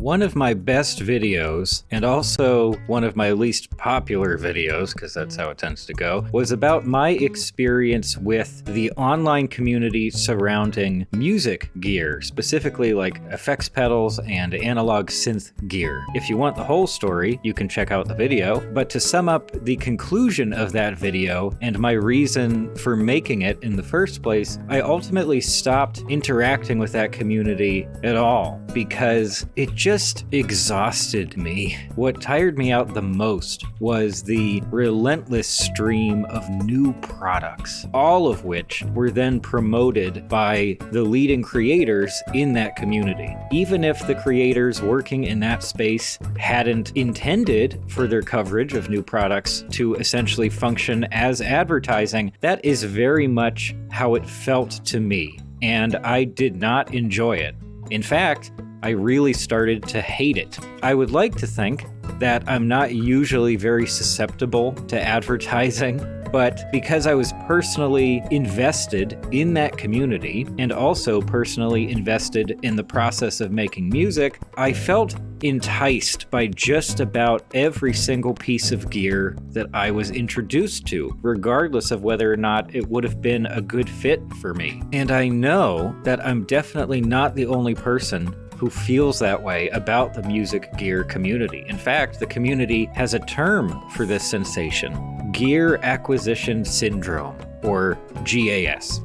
One of my best videos, and also one of my least popular videos, because that's how it tends to go, was about my experience with the online community surrounding music gear, specifically like effects pedals and analog synth gear. If you want the whole story, you can check out the video, but to sum up the conclusion of that video and my reason for making it in the first place, I ultimately stopped interacting with that community at all because it just exhausted me. What tired me out the most was the relentless stream of new products, all of which were then promoted by the leading creators in that community. Even if the creators working in that space hadn't intended for their coverage of new products to essentially function as advertising, that is very much how it felt to me, and I did not enjoy it. In fact, I really started to hate it. I would like to think that I'm not usually very susceptible to advertising, but because I was personally invested in that community and also personally invested in the process of making music, I felt enticed by just about every single piece of gear that I was introduced to, regardless of whether or not it would have been a good fit for me. And I know that I'm definitely not the only person who feels that way about the music gear community. In fact, the community has a term for this sensation: gear acquisition syndrome, or GAS.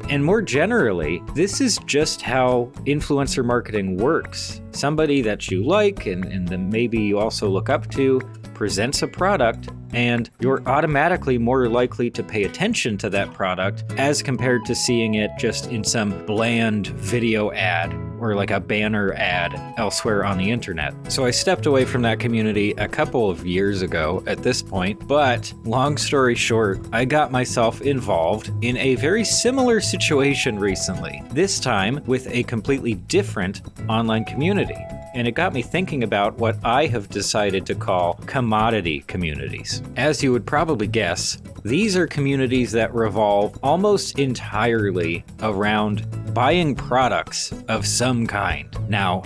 And more generally, this is just how influencer marketing works. Somebody that you like and then maybe you also look up to presents a product, and you're automatically more likely to pay attention to that product as compared to seeing it just in some bland video ad or like a banner ad elsewhere on the internet. So I stepped away from that community a couple of years ago at this point, but long story short, I got myself involved in a very similar situation recently, this time with a completely different online community. And it got me thinking about what I have decided to call commodity communities. As you would probably guess, these are communities that revolve almost entirely around buying products of some kind. Now,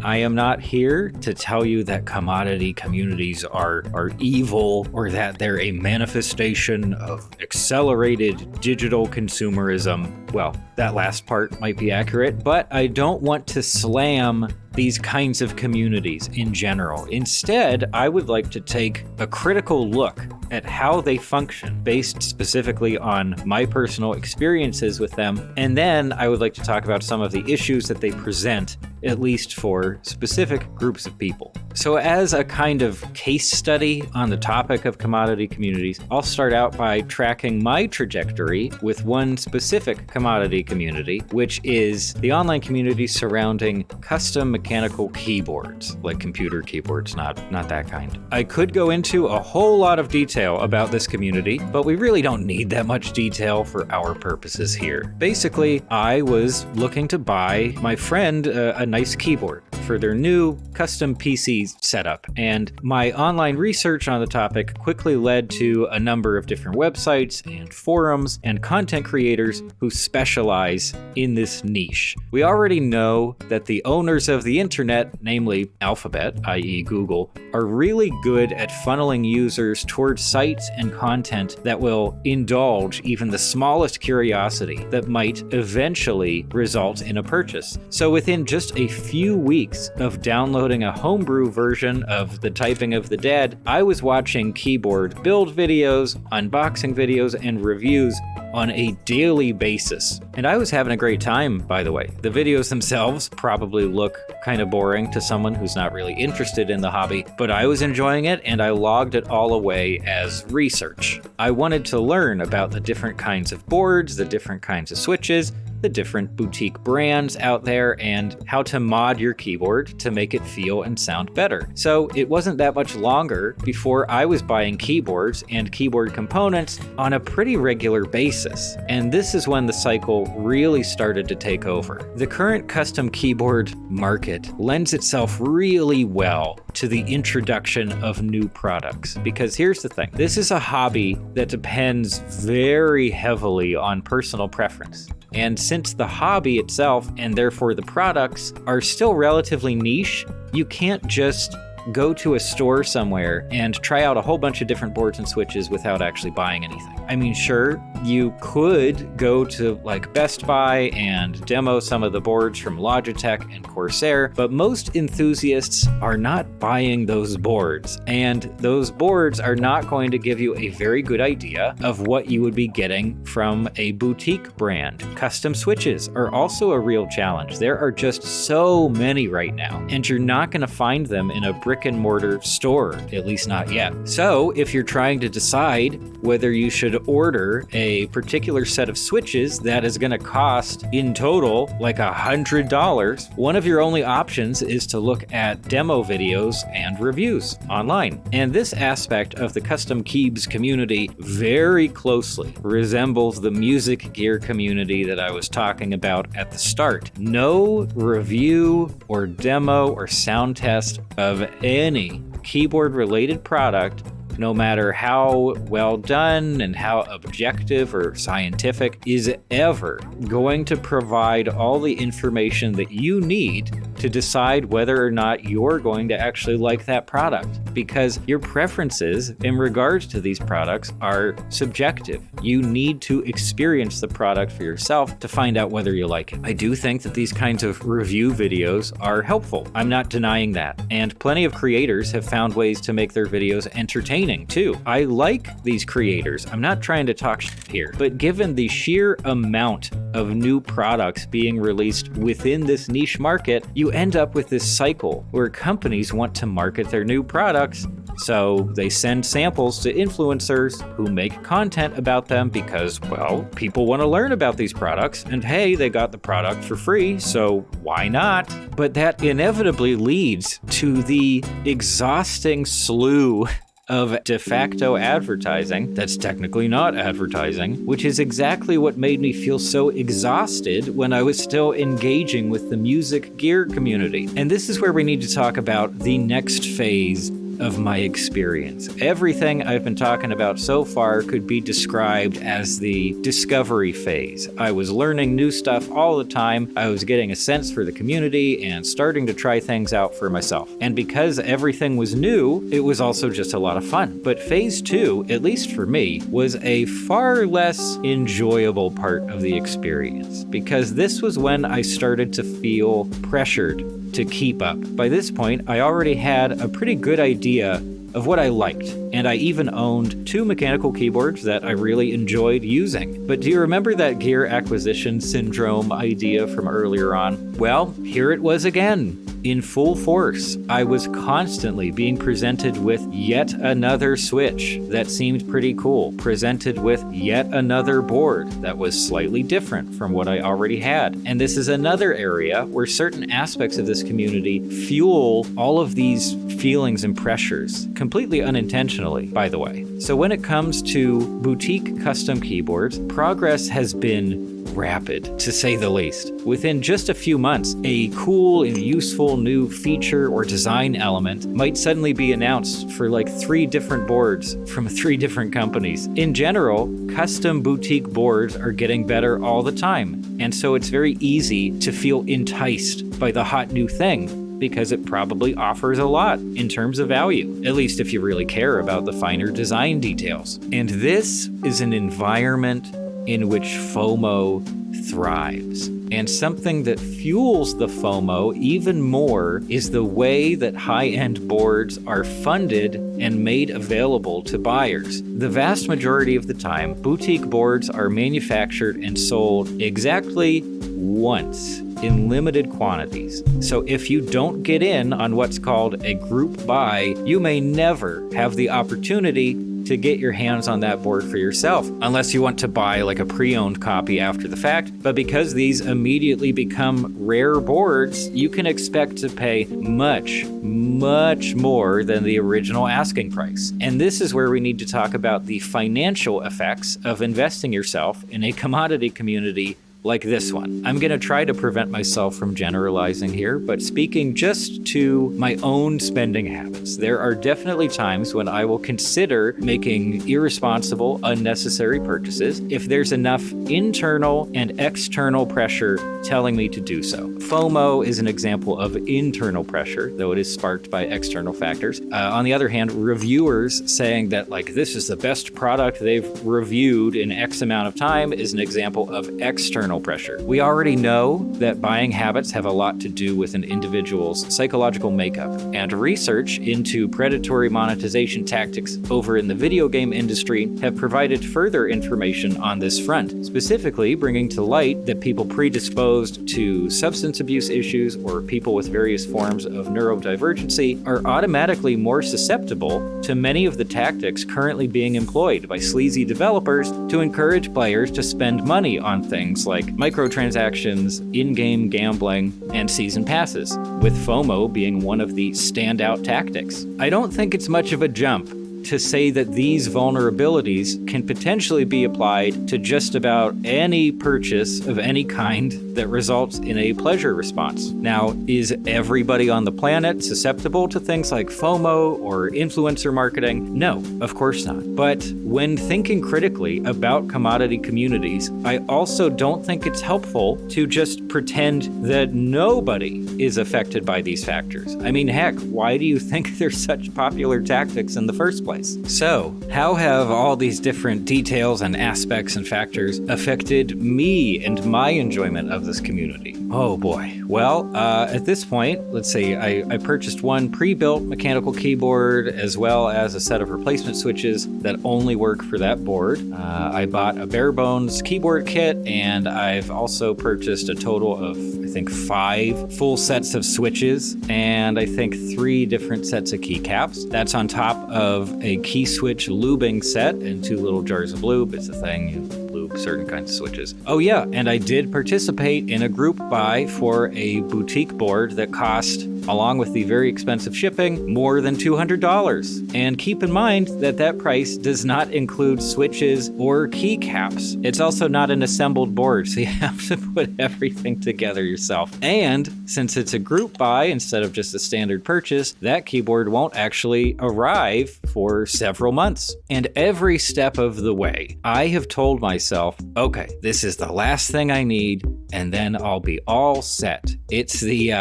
I am not here to tell you that commodity communities are evil or that they're a manifestation of accelerated digital consumerism. Well, that last part might be accurate, but I don't want to slam these kinds of communities in general. Instead, I would like to take a critical look at how they function based specifically on my personal experiences with them. And then I would like to talk about some of the issues that they present, at least for specific groups of people. So as a kind of case study on the topic of commodity communities, I'll start out by tracking my trajectory with one specific commodity community, which is the online community surrounding custom mechanical keyboards, like computer keyboards, not that kind. I could go into a whole lot of detail about this community, but we really don't need that much detail for our purposes here. Basically, I was looking to buy my friend a nice keyboard for their new custom PC setup, and my online research on the topic quickly led to a number of different websites and forums and content creators who specialize in this niche. We already know that the owners of the internet, namely Alphabet, i.e. Google, are really good at funneling users towards sites and content that will indulge even the smallest curiosity that might eventually result in a purchase. So within just a few weeks of downloading a homebrew version of The Typing of the Dead, I was watching keyboard build videos, unboxing videos, and reviews on a daily basis. And I was having a great time, by the way. The videos themselves probably look kind of boring to someone who's not really interested in the hobby, but I was enjoying it and I logged it all away as research. I wanted to learn about the different kinds of boards, the different kinds of switches, the different boutique brands out there, and how to mod your keyboard to make it feel and sound better. So it wasn't that much longer before I was buying keyboards and keyboard components on a pretty regular basis. And this is when the cycle really started to take over. The current custom keyboard market lends itself really well to the introduction of new products. Because here's the thing, this is a hobby that depends very heavily on personal preference. And since the hobby itself, and therefore the products, are still relatively niche, you can't just go to a store somewhere and try out a whole bunch of different boards and switches without actually buying anything. I mean, sure, you could go to like Best Buy and demo some of the boards from Logitech and Corsair, but most enthusiasts are not buying those boards, and those boards are not going to give you a very good idea of what you would be getting from a boutique brand. Custom switches are also a real challenge. There are just so many right now, and you're not going to find them in a brick and mortar store, at least not yet. So if you're trying to decide whether you should order a particular set of switches that is going to cost in total like $100, one of your only options is to look at demo videos and reviews online. And this aspect of the custom Keebs community very closely resembles the music gear community that I was talking about at the start. No review or demo or sound test of any keyboard-related product, no matter how well done and how objective or scientific, is ever going to provide all the information that you need to decide whether or not you're going to actually like that product, because your preferences in regards to these products are subjective. You need to experience the product for yourself to find out whether you like it. I do think that these kinds of review videos are helpful. I'm not denying that. And plenty of creators have found ways to make their videos entertaining too. I like these creators. I'm not trying to talk shit here, but given the sheer amount of new products being released within this niche market, you end up with this cycle where companies want to market their new products, so they send samples to influencers who make content about them because, well, people want to learn about these products, and hey, they got the product for free, so why not? But that inevitably leads to the exhausting slew of de facto advertising that's technically not advertising, which is exactly what made me feel so exhausted when I was still engaging with the music gear community. And this is where we need to talk about the next phase of my experience. Everything I've been talking about so far could be described as the discovery phase. I was learning new stuff all the time. I was getting a sense for the community and starting to try things out for myself. And because everything was new, it was also just a lot of fun. But phase 2, at least for me, was a far less enjoyable part of the experience, because this was when I started to feel pressured to keep up. By this point, I already had a pretty good idea of what I liked, and I even owned 2 mechanical keyboards that I really enjoyed using. But do you remember that gear acquisition syndrome idea from earlier on? Well, here it was again, in full force. I was constantly being presented with yet another switch that seemed pretty cool, presented with yet another board that was slightly different from what I already had. And this is another area where certain aspects of this community fuel all of these feelings and pressures, completely unintentionally, by the way. So when it comes to boutique custom keyboards, progress has been rapid, to say the least. Within just a few months, a cool and useful new feature or design element might suddenly be announced for like 3 different boards from 3 different companies. In general, custom boutique boards are getting better all the time, and so it's very easy to feel enticed by the hot new thing, because it probably offers a lot in terms of value, at least if you really care about the finer design details. And this is an environment in which FOMO thrives. And something that fuels the FOMO even more is the way that high-end boards are funded and made available to buyers. The vast majority of the time, boutique boards are manufactured and sold exactly once in limited quantities. So if you don't get in on what's called a group buy, you may never have the opportunity to get your hands on that board for yourself, unless you want to buy like a pre-owned copy after the fact. But because these immediately become rare boards, you can expect to pay much, much more than the original asking price. And this is where we need to talk about the financial effects of investing yourself in a commodity community like this one. I'm going to try to prevent myself from generalizing here, but speaking just to my own spending habits, there are definitely times when I will consider making irresponsible, unnecessary purchases if there's enough internal and external pressure telling me to do so. FOMO is an example of internal pressure, though it is sparked by external factors. On the other hand, reviewers saying that like this is the best product they've reviewed in X amount of time is an example of external pressure. We already know that buying habits have a lot to do with an individual's psychological makeup, and research into predatory monetization tactics over in the video game industry have provided further information on this front, specifically bringing to light that people predisposed to substance abuse issues or people with various forms of neurodivergency are automatically more susceptible to many of the tactics currently being employed by sleazy developers to encourage players to spend money on things like microtransactions, in-game gambling, and season passes, with FOMO being one of the standout tactics. I don't think it's much of a jump to say that these vulnerabilities can potentially be applied to just about any purchase of any kind that results in a pleasure response. Now, is everybody on the planet susceptible to things like FOMO or influencer marketing? No, of course not. But when thinking critically about commodity communities, I also don't think it's helpful to just pretend that nobody is affected by these factors. I mean, heck, why do you think they're such popular tactics in the first place? So, how have all these different details and aspects and factors affected me and my enjoyment of this community? Oh boy. Well, at this point, let's see, I purchased one pre-built mechanical keyboard as well as a set of replacement switches that only work for that board. I bought a bare bones keyboard kit, and I've also purchased a total of, I think, 5 full sets of switches and I think 3 different sets of keycaps. That's on top of a key switch lubing set and 2 little jars of lube. It's a thing, you lube certain kinds of switches. Oh yeah, and I did participate in a group buy for a boutique board that cost, along with the very expensive shipping, more than $200. And keep in mind that that price does not include switches or keycaps. It's also not an assembled board, so you have to put everything together yourself. And since it's a group buy instead of just a standard purchase, that keyboard won't actually arrive for several months. And every step of the way, I have told myself, okay, this is the last thing I need, and then I'll be all set. It's the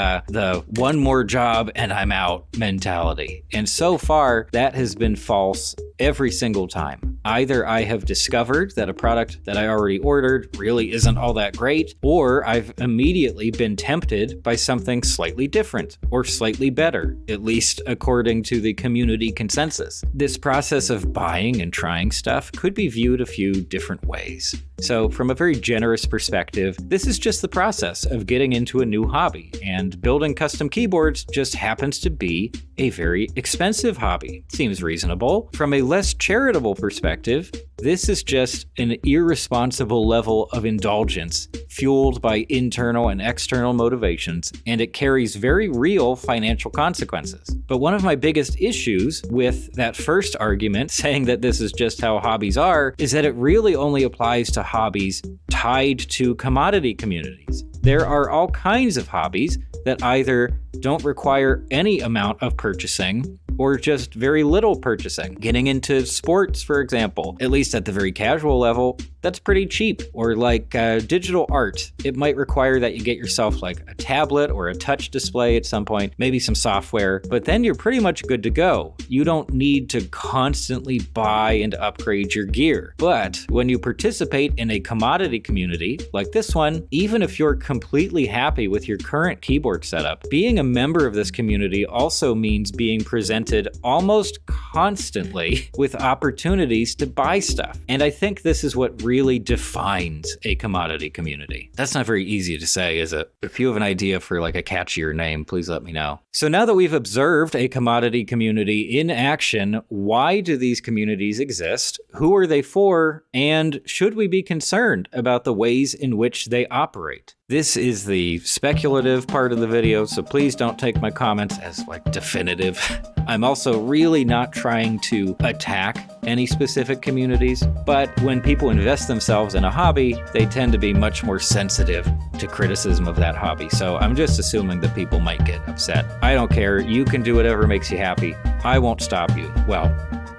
one more job and I'm out mentality. And so far, that has been false every single time. Either I have discovered that a product that I already ordered really isn't all that great, or I've immediately been tempted by something slightly different or slightly better, at least according to the community consensus. This process of buying and trying stuff could be viewed a few different ways. So from a very generous perspective, this is just the process of getting into a new hobby, and building custom keyboards just happens to be a very expensive hobby. Seems reasonable. From a less charitable perspective, this is just an irresponsible level of indulgence fueled by internal and external motivations, and it carries very real financial consequences. But one of my biggest issues with that first argument, saying that this is just how hobbies are, is that it really only applies to hobbies tied to commodity communities. There are all kinds of hobbies that either don't require any amount of purchasing or just very little purchasing. Getting into sports, for example, at least at the very casual level, that's pretty cheap. Or like digital art, it might require that you get yourself like a tablet or a touch display at some point, maybe some software, but then you're pretty much good to go. You don't need to constantly buy and upgrade your gear. But when you participate in a commodity community like this one, even if you're completely happy with your current keyboard setup, being a member of this community also means being presented almost constantly with opportunities to buy stuff. And I think this is what really defines a commodity community. That's not very easy to say, is it? If you have an idea for like a catchier name, please let me know. So now that we've observed a commodity community in action, why do these communities exist? Who are they for? And should we be concerned about the ways in which they operate? This is the speculative part of the video, so please don't take my comments as like definitive. I'm also really not trying to attack any specific communities, but when people invest themselves in a hobby, they tend to be much more sensitive to criticism of that hobby. So I'm just assuming that people might get upset. I don't care. You can do whatever makes you happy. I won't stop you. Well,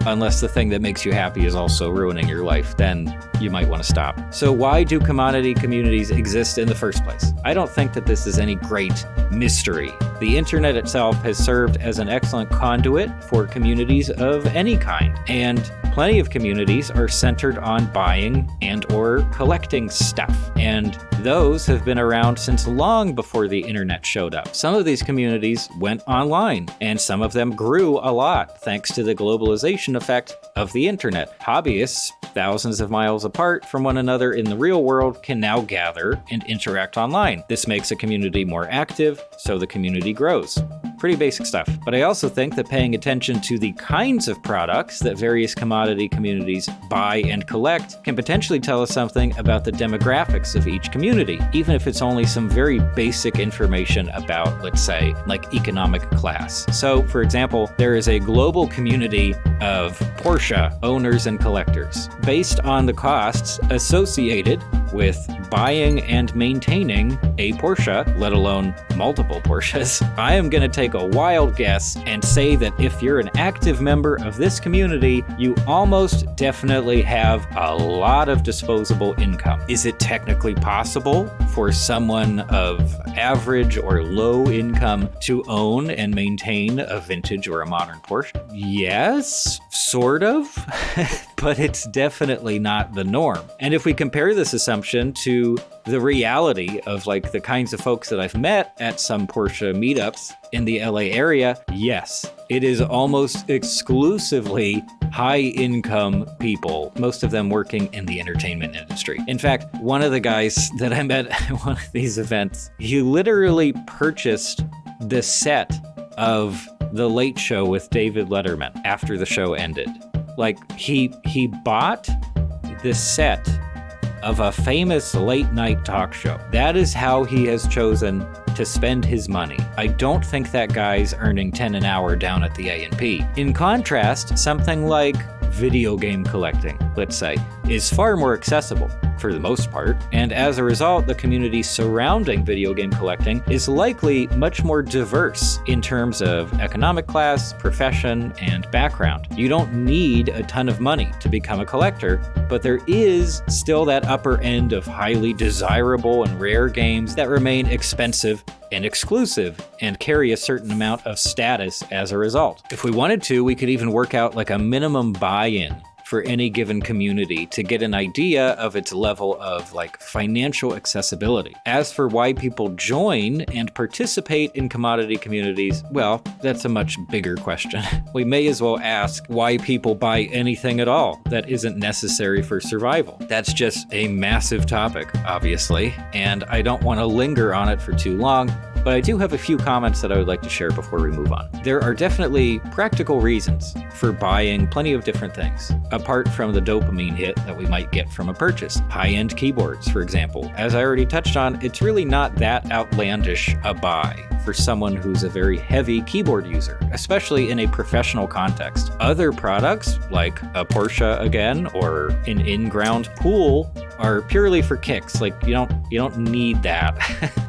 unless the thing that makes you happy is also ruining your life, then you might want to stop. So why do commodity communities exist in the first place? I don't think that this is any great mystery. The internet itself has served as an excellent conduit for communities of any kind, and plenty of communities are centered on buying and or collecting stuff, and those have been around since long before the internet showed up. Some of these communities went online, and some of them grew a lot thanks to the globalization effect of the internet. Hobbyists, thousands of miles apart from one another in the real world, can now gather and interact online. This makes a community more active, so the community grows. Pretty basic stuff. But I also think that paying attention to the kinds of products that various commodity communities buy and collect can potentially tell us something about the demographics of each community, even if it's only some very basic information about, let's say, like economic class. So, for example, there is a global community of Porsche owners and collectors. Based on the costs associated with buying and maintaining a Porsche, let alone multiple Porsches, I am going to take a wild guess and say that if you're an active member of this community, you almost definitely have a lot of disposable income. Is it technically possible for someone of average or low income to own and maintain a vintage or a modern Porsche? Yes, sort of, but it's definitely not the norm. And if we compare this assumption to the reality of like the kinds of folks that I've met at some Porsche meetups in the LA area, yes, it is almost exclusively high-income people, most of them working in the entertainment industry. In fact, one of the guys that I met at one of these events, he literally purchased the set of The Late Show with David Letterman after the show ended. Like, he bought the set of a famous late-night talk show. That is how he has chosen to spend his money. I don't think that guy's earning 10 an hour down at the A&P. In contrast, something like video game collecting, let's say, is far more accessible for the most part, and as a result, the community surrounding video game collecting is likely much more diverse in terms of economic class, profession, and background. You don't need a ton of money to become a collector, but there is still that upper end of highly desirable and rare games that remain expensive and exclusive and carry a certain amount of status as a result. If we wanted to, we could even work out like a minimum buy-in for any given community to get an idea of its level of like financial accessibility. As for why people join and participate in commodity communities, well, that's a much bigger question. We may as well ask why people buy anything at all that isn't necessary for survival. That's just a massive topic, obviously, and I don't want to linger on it for too long, but I do have a few comments that I would like to share before we move on. There are definitely practical reasons for buying plenty of different things, apart from the dopamine hit that we might get from a purchase. High-end keyboards, for example. As I already touched on, it's really not that outlandish a buy for someone who's a very heavy keyboard user, especially in a professional context. Other products, like a Porsche again, or an in-ground pool, are purely for kicks. Like, you don't need that.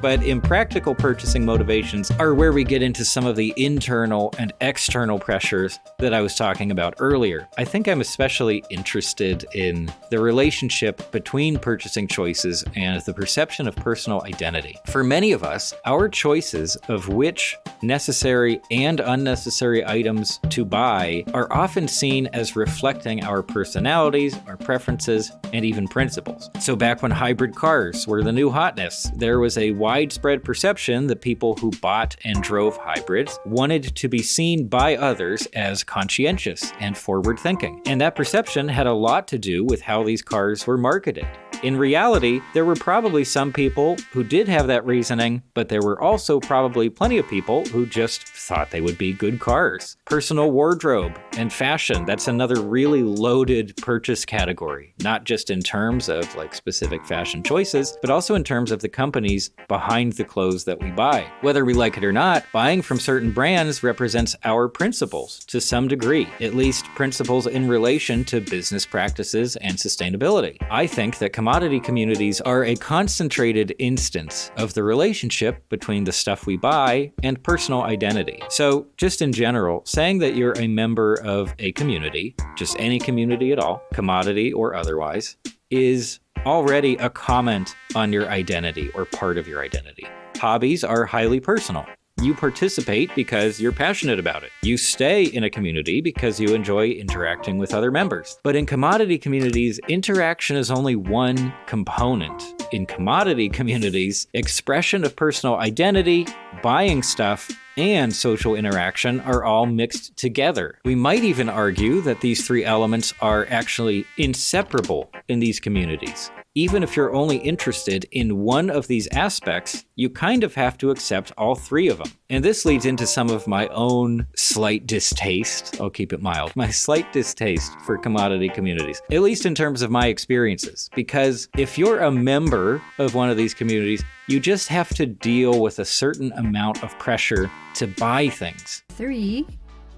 But impractical purchasing motivations are where we get into some of the internal and external pressures that I was talking about earlier. I think I'm especially interested in the relationship between purchasing choices and the perception of personal identity. For many of us, our choices of which necessary and unnecessary items to buy are often seen as reflecting our personalities, our preferences, and even principles. So back when hybrid cars were the new hotness, there was a widespread perception that people who bought and drove hybrids wanted to be seen by others as conscientious and forward-thinking. And that perception had a lot to do with how these cars were marketed. In reality, there were probably some people who did have that reasoning, but there were also probably plenty of people who just thought they would be good cars. Personal wardrobe and fashion, that's another really loaded purchase category, not just in terms of like specific fashion choices, but also in terms of the companies behind the clothes that we buy. Whether we like it or not, buying from certain brands represents our principles to some degree, at least principles in relation to business practices and sustainability. I think that commodity communities are a concentrated instance of the relationship between the stuff we buy and personal identity. So just in general, saying that you're a member of a community, just any community at all, commodity or otherwise, is already a comment on your identity or part of your identity. Hobbies are highly personal. You participate because you're passionate about it. You stay in a community because you enjoy interacting with other members. But in commodity communities, interaction is only one component. In commodity communities, expression of personal identity, buying stuff, and social interaction are all mixed together. We might even argue that these three elements are actually inseparable in these communities. Even if you're only interested in one of these aspects, you kind of have to accept all three of them. And this leads into some of my own slight distaste, I'll keep it mild, my slight distaste for commodity communities, at least in terms of my experiences. Because if you're a member of one of these communities, you just have to deal with a certain amount of pressure to buy things. 3,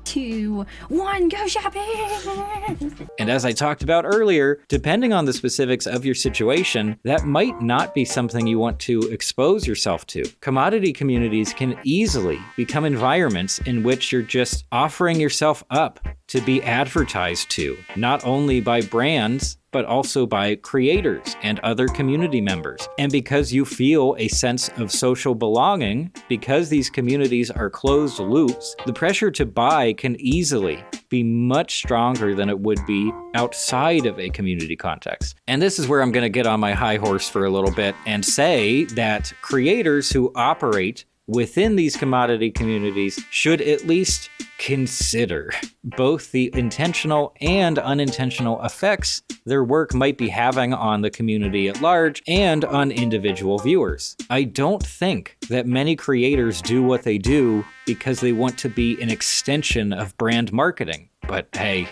2, 1, go shopping! And as I talked about earlier, depending on the specifics of your situation, that might not be something you want to expose yourself to. Commodity communities can easily become environments in which you're just offering yourself up to be advertised to, not only by brands, but also by creators and other community members. And because you feel a sense of social belonging, because these communities are closed loops, the pressure to buy can easily be much stronger than it would be outside of a community context. And this is where I'm gonna get on my high horse for a little bit and say that creators who operate within these commodity communities should at least consider both the intentional and unintentional effects their work might be having on the community at large and on individual viewers. I don't think that many creators do what they do because they want to be an extension of brand marketing. But hey,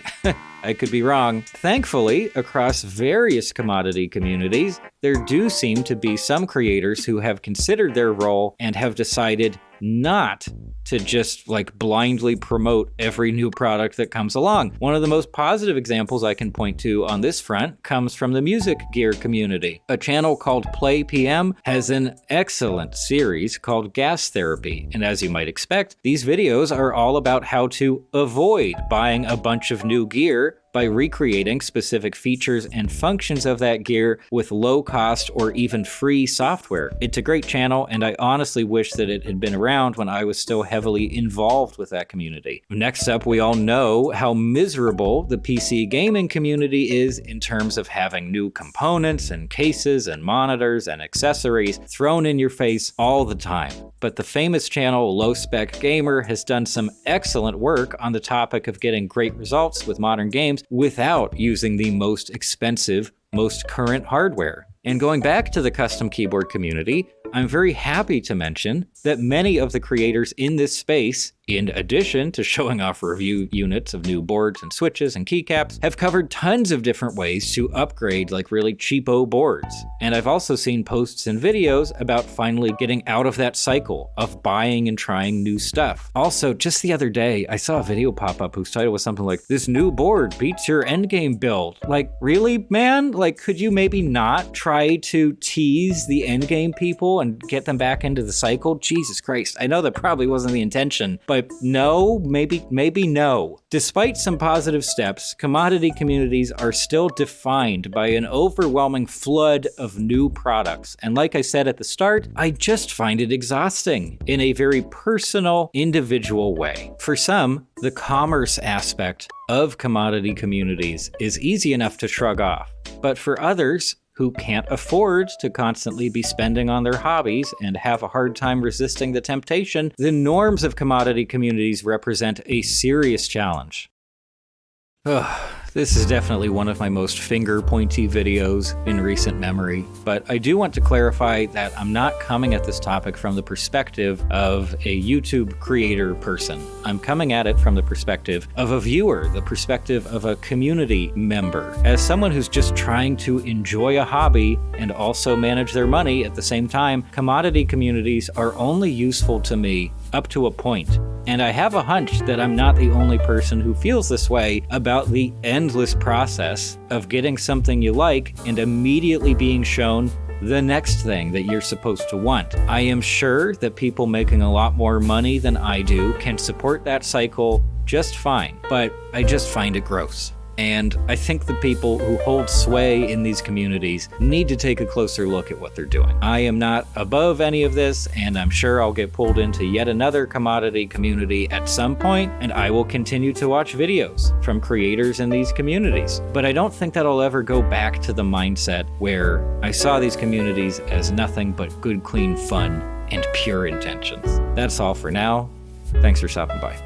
I could be wrong. Thankfully, across various commodity communities, there do seem to be some creators who have considered their role and have decided not to just like blindly promote every new product that comes along. One of the most positive examples I can point to on this front comes from the music gear community. A channel called Play PM has an excellent series called Gas Therapy. And as you might expect, these videos are all about how to avoid buying a bunch of new gear by recreating specific features and functions of that gear with low cost or even free software. It's a great channel, and I honestly wish that it had been around when I was still heavily involved with that community. Next up, we all know how miserable the PC gaming community is in terms of having new components and cases and monitors and accessories thrown in your face all the time. But the famous channel Low Spec Gamer has done some excellent work on the topic of getting great results with modern games without using the most expensive, most current hardware. And going back to the custom keyboard community, I'm very happy to mention that many of the creators in this space, in addition to showing off review units of new boards and switches and keycaps, have covered tons of different ways to upgrade like really cheapo boards. And I've also seen posts and videos about finally getting out of that cycle of buying and trying new stuff. Also, just the other day, I saw a video pop up whose title was something like, "This new board beats your endgame build." Like, really, man? Like, could you maybe not try to tease the endgame people and get them back into the cycle? Jesus Christ, I know that probably wasn't the intention, but no, maybe no. Despite some positive steps, commodity communities are still defined by an overwhelming flood of new products. And like I said at the start, I just find it exhausting in a very personal, individual way. For some, the commerce aspect of commodity communities is easy enough to shrug off. But for others, who can't afford to constantly be spending on their hobbies and have a hard time resisting the temptation, the norms of commodity communities represent a serious challenge. This is definitely one of my most finger-pointy videos in recent memory, but I do want to clarify that I'm not coming at this topic from the perspective of a YouTube creator person. I'm coming at it from the perspective of a viewer, the perspective of a community member. As someone who's just trying to enjoy a hobby and also manage their money at the same time, commodity communities are only useful to me up to a point. And I have a hunch that I'm not the only person who feels this way about the endless process of getting something you like and immediately being shown the next thing that you're supposed to want. I am sure that people making a lot more money than I do can support that cycle just fine, but I just find it gross. And I think the people who hold sway in these communities need to take a closer look at what they're doing. I am not above any of this, and I'm sure I'll get pulled into yet another commodity community at some point, and I will continue to watch videos from creators in these communities. But I don't think that I'll ever go back to the mindset where I saw these communities as nothing but good, clean fun and pure intentions. That's all for now. Thanks for stopping by.